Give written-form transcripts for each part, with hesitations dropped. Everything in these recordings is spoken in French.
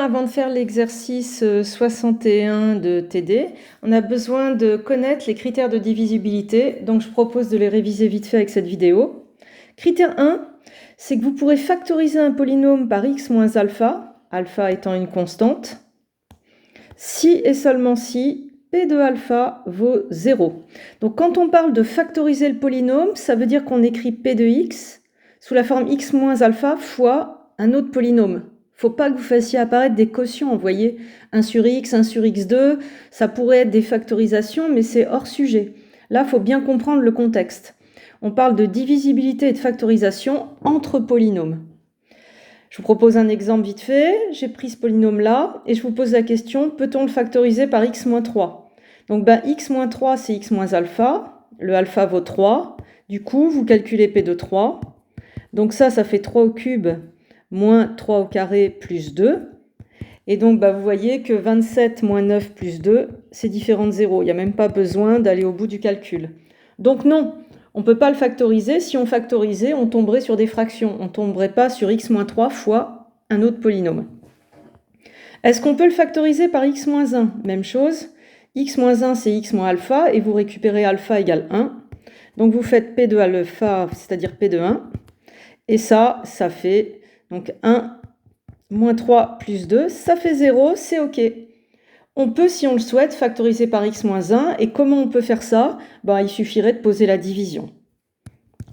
avant de faire l'exercice 61 de TD, on a besoin de connaître les critères de divisibilité, donc je propose de les réviser vite fait avec cette vidéo. Critère 1, c'est que vous pourrez factoriser un polynôme par x moins alpha, alpha étant une constante, si et seulement si p de alpha vaut 0. Donc quand on parle de factoriser le polynôme, ça veut dire qu'on écrit p de x sous la forme x moins alpha fois un autre polynôme. Faut pas que vous fassiez apparaître des quotients, vous voyez, 1 sur x, 1 sur x2, ça pourrait être des factorisations, mais c'est hors sujet. Là, il faut bien comprendre le contexte. On parle de divisibilité et de factorisation entre polynômes. Je vous propose un exemple vite fait. J'ai pris ce polynôme-là et je vous pose la question, peut-on le factoriser par x moins 3 ? Donc x moins 3, c'est x moins alpha. Le alpha vaut 3. Du coup, vous calculez p de 3. Donc ça fait 3 au cube moins 3 au carré plus 2. Et donc, vous voyez que 27 moins 9 plus 2, c'est différent de 0. Il n'y a même pas besoin d'aller au bout du calcul. Donc non, on ne peut pas le factoriser. Si on factorisait, on tomberait sur des fractions. On ne tomberait pas sur x moins 3 fois un autre polynôme. Est-ce qu'on peut le factoriser par x moins 1 ? Même chose. X moins 1, c'est x moins alpha, et vous récupérez alpha égale 1. Donc vous faites p de alpha, c'est-à-dire p de 1. Et ça fait donc 1 moins 3 plus 2, ça fait 0, c'est OK. On peut, si on le souhaite, factoriser par x moins 1. Et comment on peut faire ça ? Il suffirait de poser la division.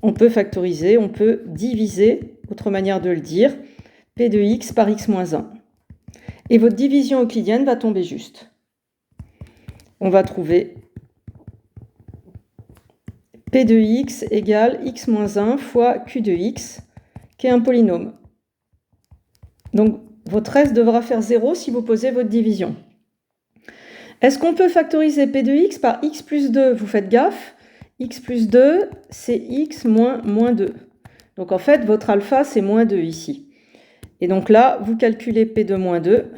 On peut factoriser, on peut diviser, autre manière de le dire, p de x par x moins 1. Et votre division euclidienne va tomber juste. On va trouver p de x égale x moins 1 fois q de x, qui est un polynôme. Donc, votre reste devra faire 0 si vous posez votre division. Est-ce qu'on peut factoriser p de x par x plus 2 ? Vous faites gaffe, x plus 2, c'est x moins 2. Donc, en fait, votre alpha, c'est moins 2 ici. Et donc là, vous calculez p de moins 2.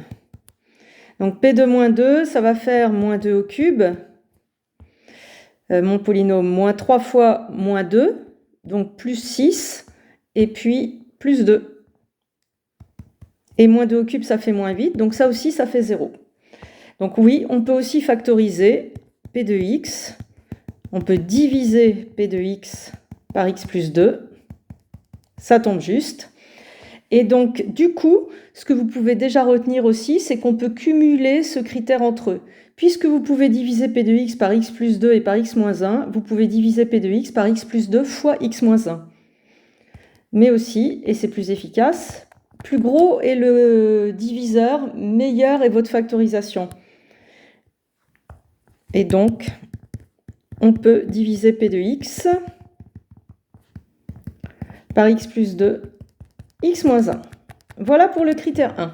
Donc, p de moins 2, ça va faire moins 2 au cube. Mon polynôme, moins 3 fois moins 2, donc plus 6, et puis plus 2. Et moins 2 au cube, ça fait moins 8, donc ça aussi, ça fait 0. Donc oui, on peut aussi factoriser p de x. On peut diviser p de x par x plus 2. Ça tombe juste. Et donc, du coup, ce que vous pouvez déjà retenir aussi, c'est qu'on peut cumuler ce critère entre eux. Puisque vous pouvez diviser p de x par x plus 2 et par x moins 1, vous pouvez diviser p de x par x plus 2 fois x moins 1. Mais aussi, et c'est plus efficace, plus gros est le diviseur, meilleure est votre factorisation. Et donc, on peut diviser p de x par x plus 2, x moins 1. Voilà pour le critère 1.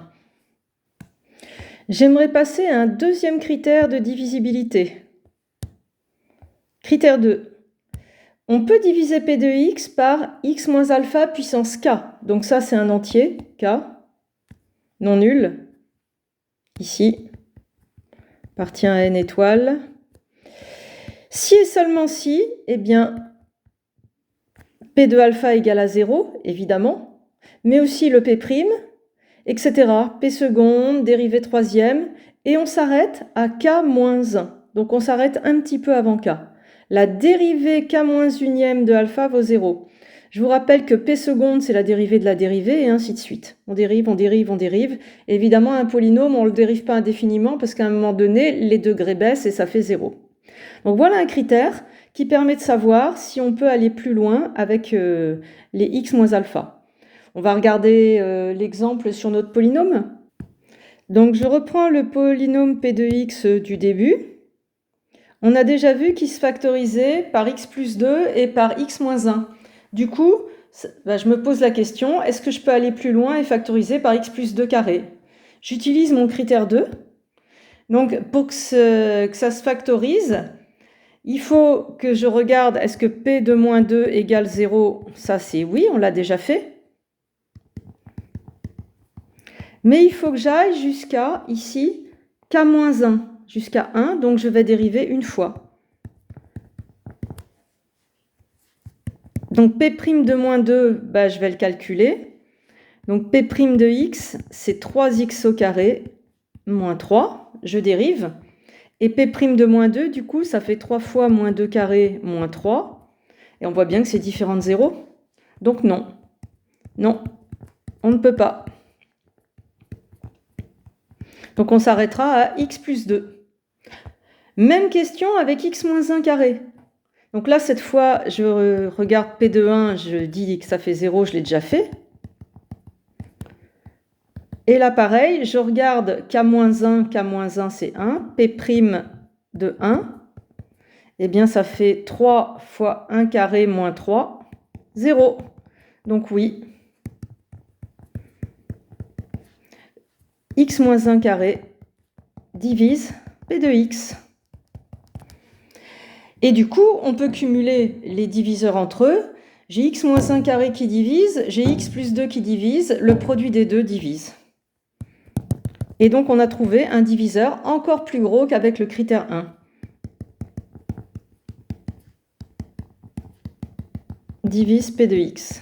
J'aimerais passer à un deuxième critère de divisibilité. Critère 2. On peut diviser p de x par x moins alpha puissance k. Donc ça, c'est un entier, k, non nul. Ici, appartient à n étoile. Si et seulement si, eh bien, p de alpha égale à 0, évidemment, mais aussi le p', etc. P seconde, dérivée troisième, et on s'arrête à k moins 1. Donc on s'arrête un petit peu avant k. La dérivée k moins unième de alpha vaut 0. Je vous rappelle que p seconde, c'est la dérivée de la dérivée, et ainsi de suite. On dérive, on dérive, on dérive. Et évidemment, un polynôme, on ne le dérive pas indéfiniment, parce qu'à un moment donné, les degrés baissent et ça fait 0. Donc voilà un critère qui permet de savoir si on peut aller plus loin avec les x moins alpha. On va regarder l'exemple sur notre polynôme. Donc je reprends le polynôme p de x du début. On a déjà vu qu'il se factorisait par x plus 2 et par x moins 1. Du coup, je me pose la question, est-ce que je peux aller plus loin et factoriser par x plus 2 carré ? J'utilise mon critère 2. Donc pour que ça se factorise, il faut que je regarde, est-ce que p de moins 2 égale 0 ? Ça c'est oui, on l'a déjà fait. Mais il faut que j'aille jusqu'à, ici, k-1, jusqu'à 1, donc je vais dériver une fois. Donc p' de moins 2, je vais le calculer. Donc P' de x, c'est 3x au carré moins 3. Je dérive. Et P' de moins 2, du coup, ça fait 3 fois moins 2 carré moins 3. Et on voit bien que c'est différent de 0. Donc non. Non, on ne peut pas. Donc on s'arrêtera à x plus 2. Même question avec x moins 1 carré. Donc là, cette fois, je regarde P de 1, je dis que ça fait 0, je l'ai déjà fait. Et là, pareil, je regarde K-1 c'est 1, P' de 1, eh bien ça fait 3 fois 1 carré moins 3, 0. Donc oui, x moins 1 carré divise P de x. Et du coup, on peut cumuler les diviseurs entre eux. J'ai x moins 1 carré qui divise, j'ai x plus 2 qui divise, le produit des deux divise. Et donc, on a trouvé un diviseur encore plus gros qu'avec le critère 1. Divise P de x.